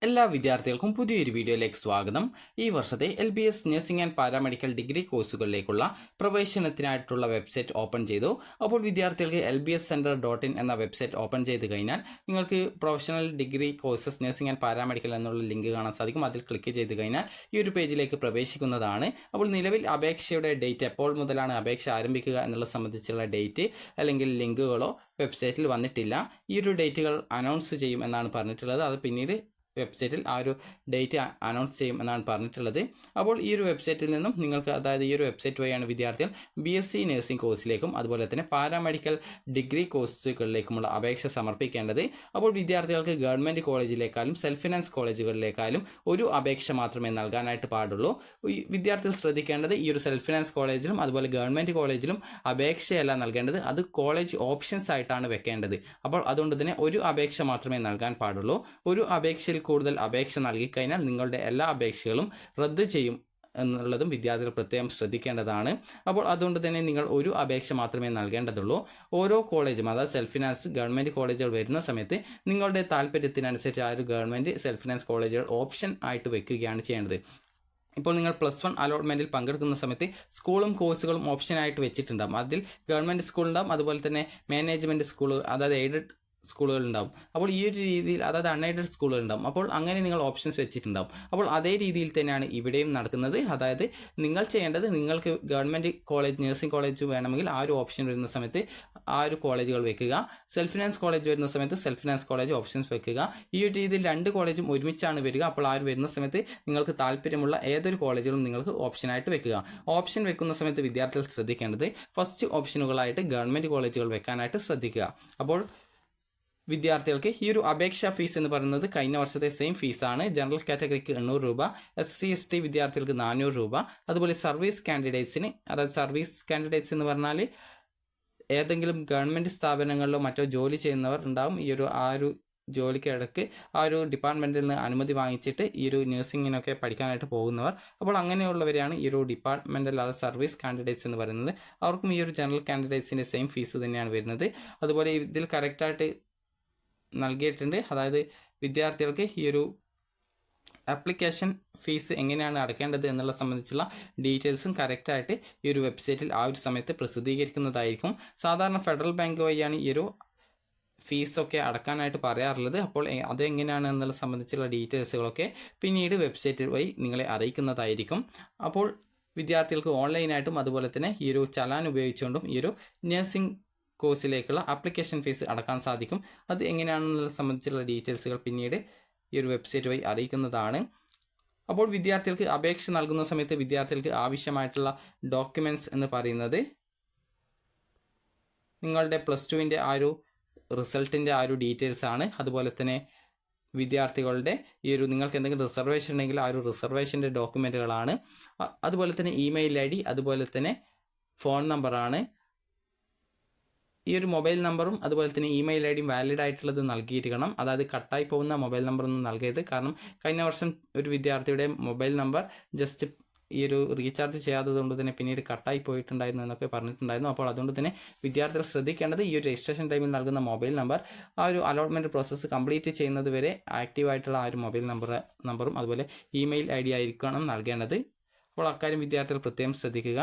എല്ലാ വിദ്യാർത്ഥികൾക്കും പുതിയൊരു വീഡിയോയിലേക്ക് സ്വാഗതം. ഈ വർഷത്തെ LBS nursing and paramedical degree കോഴ്സുകളിലേക്കുള്ള പ്രവേശനത്തിനായിട്ടുള്ള വെബ്സൈറ്റ് ഓപ്പൺ ചെയ്തു. അപ്പോൾ വിദ്യാർത്ഥികൾക്ക് lbscenter.in എന്ന വെബ്സൈറ്റ് ഓപ്പൺ ചെയ്ത് കഴിഞ്ഞാൽ നിങ്ങൾക്ക് professional degree courses nursing and paramedical എന്നുള്ള ലിങ്ക് കാണാൻ സാധിക്കും. അതിൽ ക്ലിക്ക് ചെയ്ത് കഴിഞ്ഞാൽ ഈ ഒരു പേജിലേക്ക് പ്രവേശിക്കുന്നതാണ്. അപ്പോൾ നിലവിൽ അപേക്ഷയുടെ ഡേറ്റ് എപ്പോൾ മുതലാണ് അപേക്ഷ ആരംഭിക്കുക എന്നുള്ളത് സംബന്ധിച്ചുള്ള ഡേറ്റ് അല്ലെങ്കിൽ ലിങ്കുകളോ വെബ്സൈറ്റിൽ വന്നിട്ടില്ല. ഈ ഒരു ഡേറ്റുകൾ അനൗൺസ് ചെയ്യും എന്നാണ് പറഞ്ഞിട്ടുള്ളത്. അത് പിന്നീട് വെബ്സൈറ്റിൽ ആ ഒരു ഡേറ്റ് അനൗൺസ് ചെയ്യും എന്നാണ് പറഞ്ഞിട്ടുള്ളത്. അപ്പോൾ ഈ ഒരു വെബ്സൈറ്റിൽ നിന്നും നിങ്ങൾക്ക്, അതായത് ഈ ഒരു വെബ്സൈറ്റ് വഴിയാണ് വിദ്യാർത്ഥികൾ BSc നഴ്സിംഗ് കോഴ്സിലേക്കും അതുപോലെ തന്നെ പാരാമെഡിക്കൽ ഡിഗ്രി കോഴ്സുകളിലേക്കുമുള്ള അപേക്ഷ സമർപ്പിക്കേണ്ടത്. അപ്പോൾ വിദ്യാർത്ഥികൾക്ക് ഗവൺമെൻറ് കോളേജിലേക്കാളും സെൽഫ് ഫിനാൻസ് കോളേജുകളിലേക്കാളും ഒരു അപേക്ഷ മാത്രമേ നൽകാനായിട്ട് പാടുള്ളൂ. വിദ്യാർത്ഥികൾ ശ്രദ്ധിക്കേണ്ടത്, ഈ ഒരു സെൽഫ് ഫിനാൻസ് കോളേജിലും അതുപോലെ ഗവൺമെൻറ് കോളേജിലും അപേക്ഷയല്ല നൽകേണ്ടത്, അത് കോളേജ് ഓപ്ഷൻസ് ആയിട്ടാണ് വെക്കേണ്ടത്. അപ്പോൾ അതുകൊണ്ട് തന്നെ ഒരു അപേക്ഷ മാത്രമേ നൽകാൻ പാടുള്ളൂ. ഒരു അപേക്ഷയിൽ കൂടുതൽ അപേക്ഷ നൽകിക്കഴിഞ്ഞാൽ നിങ്ങളുടെ എല്ലാ അപേക്ഷകളും റദ്ദ് ചെയ്യും എന്നുള്ളതും വിദ്യാർത്ഥികൾ പ്രത്യേകം ശ്രദ്ധിക്കേണ്ടതാണ്. അപ്പോൾ അതുകൊണ്ട് തന്നെ നിങ്ങൾ ഒരു അപേക്ഷ മാത്രമേ നൽകേണ്ടതുള്ളൂ. ഓരോ കോളേജും, അതായത് സെൽഫ് ഫിനാൻസ് ഗവൺമെൻറ് കോളേജുകൾ വരുന്ന സമയത്ത് നിങ്ങളുടെ താല്പര്യത്തിനനുസരിച്ച് ആ ഒരു ഗവൺമെൻറ് സെൽഫ് ഫിനാൻസ് കോളേജുകൾ ഓപ്ഷൻ ആയിട്ട് വെക്കുകയാണ് ചെയ്യേണ്ടത്. ഇപ്പോൾ നിങ്ങൾ +1 അലോട്ട്മെൻറ്റിൽ പങ്കെടുക്കുന്ന സമയത്ത് സ്കൂളും കോഴ്സുകളും ഓപ്ഷനായിട്ട് വെച്ചിട്ടുണ്ടാകും. അതിൽ ഗവൺമെൻറ് സ്കൂളുണ്ടാകും, അതുപോലെ തന്നെ മാനേജ്മെൻറ്റ് സ്കൂൾ, അതായത് എയ്ഡഡ് സ്കൂളുകൾ ഉണ്ടാവും. അപ്പോൾ ഈ ഒരു രീതിയിൽ, അതായത് അൺഎയ്ഡഡ് സ്കൂളുകൾ ഉണ്ടാവും. അപ്പോൾ അങ്ങനെ നിങ്ങൾ ഓപ്ഷൻസ് വെച്ചിട്ടുണ്ടാവും. അപ്പോൾ അതേ രീതിയിൽ തന്നെയാണ് ഇവിടെയും നടക്കുന്നത്. അതായത് നിങ്ങൾ ചെയ്യേണ്ടത്, നിങ്ങൾക്ക് ഗവൺമെൻറ് കോളേജ് നഴ്സിംഗ് കോളേജ് വേണമെങ്കിൽ ആ ഒരു ഓപ്ഷൻ വരുന്ന സമയത്ത് ആ ഒരു കോളേജുകൾ വെക്കുക. സെൽഫ് ഫിനാൻസ് കോളേജ് വരുന്ന സമയത്ത് സെൽഫ് ഫിനാൻസ് കോളേജ് ഓപ്ഷൻസ് വെക്കുക. ഈ ഒരു രീതിയിൽ രണ്ട് കോളേജും ഒരുമിച്ചാണ് വരിക. അപ്പോൾ ആ ഒരു വരുന്ന സമയത്ത് നിങ്ങൾക്ക് താല്പര്യമുള്ള ഏതൊരു കോളേജുകളും നിങ്ങൾക്ക് ഓപ്ഷനായിട്ട് വെക്കുക. ഓപ്ഷൻ വെക്കുന്ന സമയത്ത് വിദ്യാർത്ഥികൾ ശ്രദ്ധിക്കേണ്ടത്, ഫസ്റ്റ് ഓപ്ഷനുകളായിട്ട് ഗവൺമെൻറ് കോളേജുകൾ വെക്കാനായിട്ട് ശ്രദ്ധിക്കുക. അപ്പോൾ വിദ്യാർത്ഥികൾക്ക് ഈ ഒരു അപേക്ഷാ ഫീസ് എന്ന് പറയുന്നത് കഴിഞ്ഞ വർഷത്തെ സെയിം ഫീസാണ്. ജനറൽ കാറ്റഗറിക്ക് 800 രൂപ, SC/ST വിദ്യാർത്ഥികൾക്ക് 400 രൂപ, അതുപോലെ സർവീസ് കാൻഡിഡേറ്റ്സിന്, അതായത് സർവീസ് കാൻഡിഡേറ്റ്സ് എന്ന് പറഞ്ഞാൽ ഏതെങ്കിലും ഗവൺമെൻറ് സ്ഥാപനങ്ങളിലോ മറ്റോ ജോലി ചെയ്യുന്നവർ ഉണ്ടാവും. ഈ ഒരു ആ ഒരു ജോലിക്ക് ഇടയ്ക്ക് ആ ഒരു ഡിപ്പാർട്ട്മെൻറ്റിൽ നിന്ന് അനുമതി വാങ്ങിച്ചിട്ട് ഈ ഒരു നഴ്സിങ്ങിനൊക്കെ പഠിക്കാനായിട്ട് പോകുന്നവർ. അപ്പോൾ അങ്ങനെയുള്ളവരെയാണ് ഈ ഒരു ഡിപ്പാർട്ട്മെൻറ്റൽ, അതായത് സർവീസ് കാൻഡിഡേറ്റ്സ് എന്ന് പറയുന്നത്. അവർക്കും ഈ ഒരു ജനറൽ കാൻഡിഡേറ്റ്സിൻ്റെ സെയിം ഫീസ് തന്നെയാണ് വരുന്നത്. അതുപോലെ ഇതിൽ കറക്റ്റായിട്ട് നൽകിയിട്ടുണ്ട്. അതായത് വിദ്യാർത്ഥികൾക്ക് ഈ ഒരു ആപ്ലിക്കേഷൻ ഫീസ് എങ്ങനെയാണ് അടയ്ക്കേണ്ടത് എന്നുള്ള സംബന്ധിച്ചുള്ള ഡീറ്റെയിൽസും കറക്റ്റായിട്ട് ഈ ഒരു വെബ്സൈറ്റിൽ ആ ഒരു സമയത്ത് പ്രസിദ്ധീകരിക്കുന്നതായിരിക്കും. സാധാരണ ഫെഡറൽ ബാങ്ക് വഴിയാണ് ഈ ഒരു ഫീസൊക്കെ അടക്കാനായിട്ട് പറയാറുള്ളത്. അപ്പോൾ അതെങ്ങനെയാണ് എന്നുള്ള സംബന്ധിച്ചുള്ള ഡീറ്റെയിൽസുകളൊക്കെ പിന്നീട് വെബ്സൈറ്റ് വഴി നിങ്ങളെ അറിയിക്കുന്നതായിരിക്കും. അപ്പോൾ വിദ്യാർത്ഥികൾക്ക് ഓൺലൈനായിട്ടും അതുപോലെ തന്നെ ഈ ഒരു ചലാൻ ഉപയോഗിച്ചുകൊണ്ടും ഈ ഒരു നഴ്സിംഗ് കോഴ്സിലേക്കുള്ള ആപ്ലിക്കേഷൻ ഫീസ് അടക്കാൻ സാധിക്കും. അത് എങ്ങനെയാണെന്നുള്ള സംബന്ധിച്ചുള്ള ഡീറ്റെയിൽസുകൾ പിന്നീട് ഈ ഒരു വെബ്സൈറ്റ് വഴി അറിയിക്കുന്നതാണ്. അപ്പോൾ വിദ്യാർത്ഥികൾക്ക് അപേക്ഷ നൽകുന്ന സമയത്ത് വിദ്യാർത്ഥികൾക്ക് ആവശ്യമായിട്ടുള്ള ഡോക്യുമെൻറ്റ്സ് എന്ന് പറയുന്നത് നിങ്ങളുടെ +2വിൻ്റെ ആ ഒരു റിസൾട്ടിൻ്റെ ആ ഒരു ഡീറ്റെയിൽസ് ആണ്. അതുപോലെ തന്നെ വിദ്യാർത്ഥികളുടെ ഈ ഒരു, നിങ്ങൾക്ക് എന്തെങ്കിലും റിസർവേഷൻ ഉണ്ടെങ്കിൽ ആ ഒരു റിസർവേഷൻ്റെ ഡോക്യുമെൻറ്റുകളാണ്. അതുപോലെ തന്നെ ഇമെയിൽ ID, അതുപോലെ തന്നെ ഫോൺ നമ്പറാണ്. ഈ ഒരു മൊബൈൽ നമ്പറും അതുപോലെ തന്നെ ഇമെയിൽ IDയും വാലിഡ് ആയിട്ടുള്ളത് നൽകിയിരിക്കണം. അതായത് കട്ടായി പോകുന്ന മൊബൈൽ നമ്പറൊന്നും നൽകരുത്. കാരണം കഴിഞ്ഞ വർഷം ഒരു വിദ്യാർത്ഥിയുടെ മൊബൈൽ നമ്പർ ജസ്റ്റ് ഈ ഒരു റീചാർജ് ചെയ്യാത്തത് കൊണ്ട് തന്നെ പിന്നീട് കട്ടായി പോയിട്ടുണ്ടായിരുന്നു എന്നൊക്കെ പറഞ്ഞിട്ടുണ്ടായിരുന്നു. അപ്പോൾ അതുകൊണ്ട് തന്നെ വിദ്യാർത്ഥികൾ ശ്രദ്ധിക്കേണ്ടത്, ഈ ഒരു രജിസ്ട്രേഷൻ ടൈമിൽ നൽകുന്ന മൊബൈൽ നമ്പർ ആ ഒരു അലോട്ട്മെൻറ്റ് പ്രോസസ്സ് കംപ്ലീറ്റ് ചെയ്യുന്നത് വരെ ആക്റ്റീവായിട്ടുള്ള ആ ഒരു മൊബൈൽ നമ്പറും അതുപോലെ ഇമെയിൽ ID ആയിരിക്കണം നൽകേണ്ടത്. അപ്പോൾ അക്കാര്യം വിദ്യാർത്ഥികൾ പ്രത്യേകം ശ്രദ്ധിക്കുക.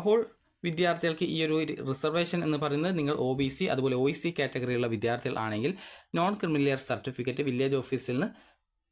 അപ്പോൾ വിദ്യാർത്ഥികൾക്ക് ഈ ഒരു റിസർവേഷൻ എന്ന് പറയുന്നത് നിങ്ങൾ OBC അതുപോലെ OEC കാറ്റഗറിയുള്ള വിദ്യാർത്ഥികൾ ആണെങ്കിൽ നോൺ ക്രിമിനൽ സർട്ടിഫിക്കറ്റ് വില്ലേജ് ഓഫീസിൽ നിന്ന്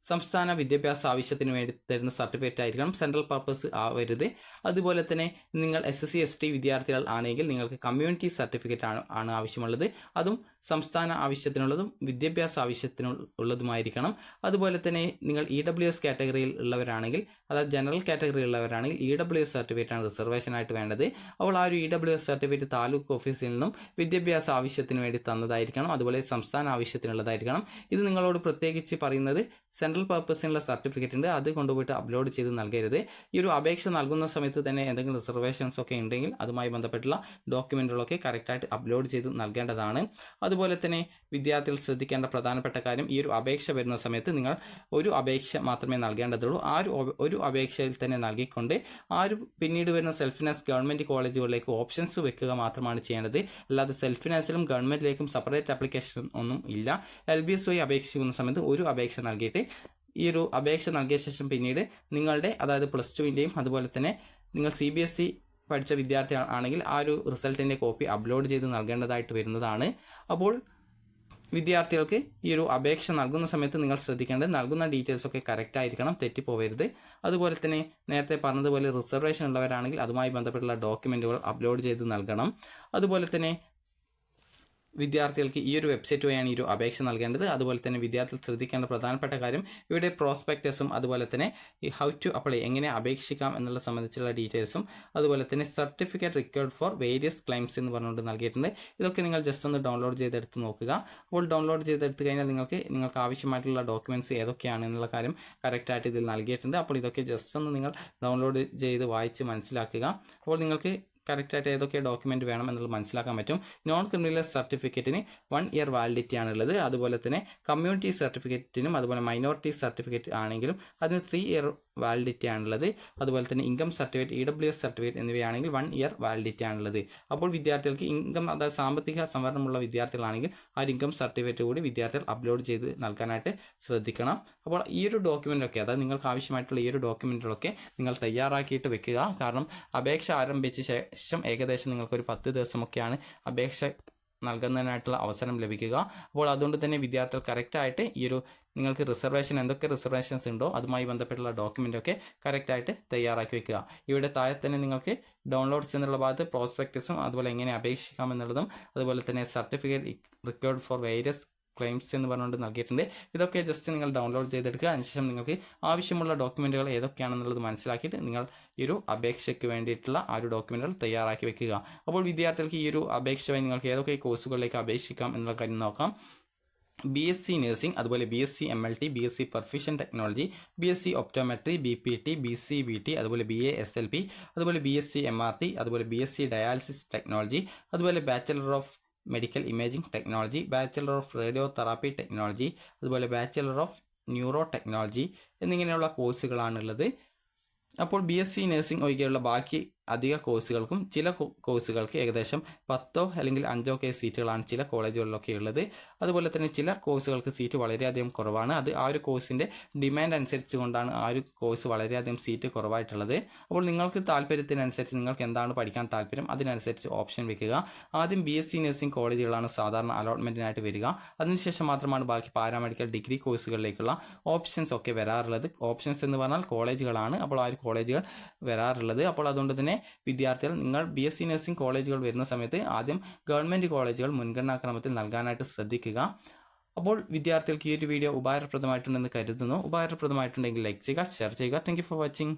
സംസ്ഥാന വിദ്യാഭ്യാസ ആവശ്യത്തിന് വേണ്ടി തരുന്ന സർട്ടിഫിക്കറ്റ് ആയിരിക്കണം, സെൻട്രൽ പർപ്പസ് ആവരുത്. അതുപോലെ തന്നെ നിങ്ങൾ SC/ST വിദ്യാർത്ഥികൾ ആണെങ്കിൽ നിങ്ങൾക്ക് കമ്മ്യൂണിറ്റി സർട്ടിഫിക്കറ്റ് ആണ് ആവശ്യമുള്ളത്. അതും സംസ്ഥാന ആവശ്യത്തിനുള്ളതും വിദ്യാഭ്യാസ ആവശ്യത്തിനുള്ളതുമായിരിക്കണം. അതുപോലെ തന്നെ നിങ്ങൾ EWS കാറ്റഗറിയിൽ ഉള്ളവരാണെങ്കിൽ, അതായത് ജനറൽ കാറ്റഗറി ഉള്ളവരാണെങ്കിൽ EWS സർട്ടിഫിക്കറ്റാണ് റിസർവേഷനായിട്ട് വേണ്ടത്. അപ്പോൾ ആ ഒരു EWS സർട്ടിഫിക്കറ്റ് താലൂക്ക് ഓഫീസിൽ നിന്നും വിദ്യാഭ്യാസ ആവശ്യത്തിന് വേണ്ടി തന്നതായിരിക്കണം, അതുപോലെ സംസ്ഥാന ആവശ്യത്തിനുള്ളതായിരിക്കണം. ഇത് നിങ്ങളോട് പ്രത്യേകിച്ച് പറയുന്നത്, സെൻട്രൽ പർപ്പസിനുള്ള സർട്ടിഫിക്കറ്റ് ഉണ്ട്, അത് കൊണ്ടുപോയിട്ട് അപ്ലോഡ് ചെയ്ത് നൽകരുത്. ഈ ഒരു അപേക്ഷ നൽകുന്ന സമയത്ത് തന്നെ എന്തെങ്കിലും റിസർവേഷൻസ് ഒക്കെ ഉണ്ടെങ്കിൽ അതുമായി ബന്ധപ്പെട്ടുള്ള ഡോക്യുമെൻറ്റുകളൊക്കെ കറക്റ്റായിട്ട് അപ്ലോഡ് ചെയ്ത് നൽകേണ്ടതാണ്. അതുപോലെ തന്നെ വിദ്യാർത്ഥികൾ ശ്രദ്ധിക്കേണ്ട പ്രധാനപ്പെട്ട കാര്യം, ഈ ഒരു അപേക്ഷ വരുന്ന സമയത്ത് നിങ്ങൾ ഒരു അപേക്ഷ മാത്രമേ നൽകേണ്ടതുള്ളൂ. ആ ഒരു അപേക്ഷയിൽ തന്നെ നൽകിക്കൊണ്ട് പിന്നീട് വരുന്ന സെൽഫ് ഫിനാൻസ് ഗവൺമെൻറ് കോളേജുകളിലേക്ക് ഓപ്ഷൻസ് വെക്കുക മാത്രമാണ് ചെയ്യേണ്ടത്. അല്ലാതെ സെൽഫ് ഫിനാൻസിലും ഗവൺമെൻറ്റിലേക്കും സെപ്പറേറ്റ് ആപ്ലിക്കേഷൻ ഒന്നും ഇല്ല. LBS വഴി അപേക്ഷിക്കുന്ന സമയത്ത് ഒരു അപേക്ഷ നൽകിയിട്ട് ഈ ഒരു അപേക്ഷ നൽകിയ ശേഷം പിന്നീട് നിങ്ങളുടെ, അതായത് +2ൻ്റെയും അതുപോലെ തന്നെ നിങ്ങൾ CBSE പഠിച്ച വിദ്യാർത്ഥി ആണെങ്കിൽ ആ ഒരു റിസൾട്ടിൻ്റെ കോപ്പി അപ്ലോഡ് ചെയ്ത് നൽകേണ്ടതായിട്ട് വരുന്നതാണ്. അപ്പോൾ വിദ്യാർത്ഥികൾക്ക് ഈ ഒരു അപേക്ഷ നൽകുന്ന സമയത്ത് നിങ്ങൾ ശ്രദ്ധിക്കേണ്ടത് നൽകുന്ന ഡീറ്റെയിൽസ് ഒക്കെ കറക്റ്റ് ആയിരിക്കണം, തെറ്റിപ്പോവരുത്. അതുപോലെ തന്നെ നേരത്തെ പറഞ്ഞതുപോലെ റിസർവേഷൻ ഉള്ളവരാണെങ്കിൽ അതുമായി ബന്ധപ്പെട്ടുള്ള ഡോക്യുമെൻറ്റുകൾ അപ്ലോഡ് ചെയ്ത് നൽകണം. അതുപോലെ തന്നെ വിദ്യാർത്ഥികൾക്ക് ഈ ഒരു വെബ്സൈറ്റ് വഴിയാണ് ഈ ഒരു അപേക്ഷ നൽകേണ്ടത്. അതുപോലെ തന്നെ വിദ്യാർത്ഥികൾ ശ്രദ്ധിക്കേണ്ട പ്രധാനപ്പെട്ട കാര്യം, ഇവിടെ പ്രോസ്പെക്ടസും അതുപോലെ തന്നെ ഈ ഹൗ ടു അപ്ലൈ, എങ്ങനെ അപേക്ഷിക്കാം എന്നുള്ള സംബന്ധിച്ചുള്ള ഡീറ്റെയിൽസും അതുപോലെ തന്നെ certificate required for various claims എന്ന് പറഞ്ഞുകൊണ്ട് നൽകിയിട്ടുണ്ട്. ഇതൊക്കെ നിങ്ങൾ ജസ്റ്റ് ഒന്ന് ഡൗൺലോഡ് ചെയ്തെടുത്ത് നോക്കുക. അപ്പോൾ ഡൗൺലോഡ് ചെയ്തെടുത്ത് കഴിഞ്ഞാൽ നിങ്ങൾക്ക് ആവശ്യമായിട്ടുള്ള ഡോക്യുമെൻറ്റ്സ് ഏതൊക്കെയാണ് എന്നുള്ള കാര്യം കറക്റ്റായിട്ട് ഇതിൽ നൽകിയിട്ടുണ്ട്. അപ്പോൾ ഇതൊക്കെ ജസ്റ്റ് ഒന്ന് നിങ്ങൾ ഡൗൺലോഡ് ചെയ്ത് വായിച്ച് മനസ്സിലാക്കുക. അപ്പോൾ നിങ്ങൾക്ക് കറക്റ്റായിട്ട് ഏതൊക്കെ ഡോക്യുമെൻറ്റ് വേണം എന്നുള്ളത് മനസ്സിലാക്കാൻ പറ്റും. നോൺ ക്രിമിനൽ സർട്ടിഫിക്കറ്റിന് 1 ഇയർ വാലിഡിറ്റി ആണുള്ളത്. അതുപോലെ തന്നെ കമ്മ്യൂണിറ്റി സർട്ടിഫിക്കറ്റിനും അതുപോലെ മൈനോറിറ്റി സർട്ടിഫിക്കറ്റ് ആണെങ്കിലും അതിന് 3 ഇയർ വാലിഡിറ്റി ആണുള്ളത്. അതുപോലെ തന്നെ ഇൻകം സർട്ടിഫിക്കറ്റ്, EWS സർട്ടിഫിക്കറ്റ് എന്നിവയാണെങ്കിൽ 1 ഇയർ വാലിഡിറ്റി ആണുള്ളത്. അപ്പോൾ വിദ്യാർത്ഥികൾക്ക് ഇൻകം, അതായത് സാമ്പത്തിക സംവരണമുള്ള വിദ്യാർത്ഥികളാണെങ്കിൽ ആ ഒരു ഇൻകം സർട്ടിഫിക്കറ്റ് കൂടി വിദ്യാർത്ഥികൾ അപ്ലോഡ് ചെയ്ത് നൽകാനായിട്ട് ശ്രദ്ധിക്കണം. അപ്പോൾ ഈ ഒരു ഡോക്യുമെൻ്റൊക്കെ, അതായത് നിങ്ങൾക്ക് ആവശ്യമായിട്ടുള്ള ഈ ഒരു ഡോക്യുമെൻ്റുകളൊക്കെ നിങ്ങൾ തയ്യാറാക്കിയിട്ട് വെക്കുക. കാരണം അപേക്ഷ ആരംഭിച്ച ശേഷം ഏകദേശം നിങ്ങൾക്കൊരു 10 ദിവസമൊക്കെയാണ് അപേക്ഷ നൽകുന്നതിനായിട്ടുള്ള അവസരം ലഭിക്കുക. അപ്പോൾ അതുകൊണ്ട് തന്നെ വിദ്യാർത്ഥികൾ കറക്റ്റായിട്ട് ഈ ഒരു നിങ്ങൾക്ക് എന്തൊക്കെ റിസർവേഷൻസ് ഉണ്ടോ അതുമായി ബന്ധപ്പെട്ടുള്ള ഡോക്യുമെൻ്റൊക്കെ കറക്റ്റായിട്ട് തയ്യാറാക്കി വെക്കുക. ഇവിടെ താഴെ തന്നെ നിങ്ങൾക്ക് ഡൗൺലോഡ്സ് എന്നുള്ള ഭാഗത്ത് പ്രോസ്പെക്ടസും അതുപോലെ എങ്ങനെ അപേക്ഷിക്കാം എന്നുള്ളതും അതുപോലെ തന്നെ certificate required for various claims എന്ന് പറഞ്ഞുകൊണ്ട് നൽകിയിട്ടുണ്ട്. ഇതൊക്കെ ജസ്റ്റ് നിങ്ങൾ ഡൗൺലോഡ് ചെയ്തെടുക്കുക. അതിനുശേഷം നിങ്ങൾക്ക് ആവശ്യമുള്ള ഡോക്യുമെൻറ്റുകൾ ഏതൊക്കെയാണെന്നുള്ളത് മനസ്സിലാക്കിയിട്ട് നിങ്ങൾ ഈ ഒരു അപേക്ഷയ്ക്ക് വേണ്ടിയിട്ടുള്ള ആ ഒരു ഡോക്യുമെൻറ്റുകൾ തയ്യാറാക്കി വെക്കുക. അപ്പോൾ വിദ്യാർത്ഥികൾക്ക് ഈ ഒരു അപേക്ഷ വഴി നിങ്ങൾക്ക് ഏതൊക്കെ കോഴ്സുകളിലേക്ക് അപേക്ഷിക്കാം എന്നുള്ള കാര്യം നോക്കാം. BSc നഴ്സിംഗ്, അതുപോലെ BSc MLT, BSc perfusion technology, BSc optometry, BPT, BCBT, അതുപോലെ BA SLP, അതുപോലെ BSc MRT, അതുപോലെ BSc ഡയാലിസിസ് ടെക്നോളജി, അതുപോലെ bachelor of medical imaging technology, bachelor of radio therapy technology, അതുപോലെ ബാച്ചലർ ഓഫ് ന്യൂറോ ടെക്നോളജി എന്നിങ്ങനെയുള്ള കോഴ്സുകളാണുള്ളത്. അപ്പോൾ BSc nursing ഒഴികെയുള്ള ബാക്കി അധിക കോഴ്സുകൾക്കും ചില കോഴ്സുകൾക്ക് ഏകദേശം 10 അല്ലെങ്കിൽ 5 സീറ്റുകളാണ് ചില കോളേജുകളിലൊക്കെ ഉള്ളത്. അതുപോലെ തന്നെ ചില കോഴ്സുകൾക്ക് സീറ്റ് വളരെയധികം കുറവാണ്. അത് ആ ഒരു കോഴ്സിൻ്റെ ഡിമാൻഡ് അനുസരിച്ച് കൊണ്ടാണ് ആ ഒരു കോഴ്സ് വളരെയധികം സീറ്റ് കുറവായിട്ടുള്ളത്. അപ്പോൾ നിങ്ങൾക്ക് താല്പര്യത്തിനനുസരിച്ച് നിങ്ങൾക്ക് എന്താണ് പഠിക്കാൻ താല്പര്യം അതിനനുസരിച്ച് ഓപ്ഷൻ വെക്കുക. ആദ്യം BSc നഴ്സിംഗ് കോളേജുകളാണ് സാധാരണ അലോട്ട്മെൻറ്റിനായിട്ട് വരിക. അതിനുശേഷം മാത്രമാണ് ബാക്കി പാരാമെഡിക്കൽ ഡിഗ്രി കോഴ്സുകളിലേക്കുള്ള ഓപ്ഷൻസ് ഒക്കെ വരാറുള്ളത്. ഓപ്ഷൻസ് എന്ന് പറഞ്ഞാൽ കോളേജുകളാണ്. അപ്പോൾ ആ ഒരു കോളേജുകൾ വരാറുള്ളത്. അപ്പോൾ അതുകൊണ്ട് തന്നെ വിദ്യാർത്ഥികൾ നിങ്ങൾ BSc നഴ്സിംഗ് കോളേജുകൾ വരുന്ന സമയത്ത് ആദ്യം ഗവൺമെൻറ് കോളേജുകൾ മുൻഗണനാക്രമത്തിൽ നൽകാനായിട്ട് ശ്രദ്ധിക്കുക. അപ്പോൾ വിദ്യാർത്ഥികൾക്ക് ഈ ഒരു വീഡിയോ ഉപകാരപ്രദമായിട്ടുണ്ടെന്ന് കരുതുന്നു. ഉപകാരപ്രദമായിട്ടുണ്ടെങ്കിൽ ലൈക്ക് ചെയ്യുക, ഷെയർ ചെയ്യുക. Thank you for watching.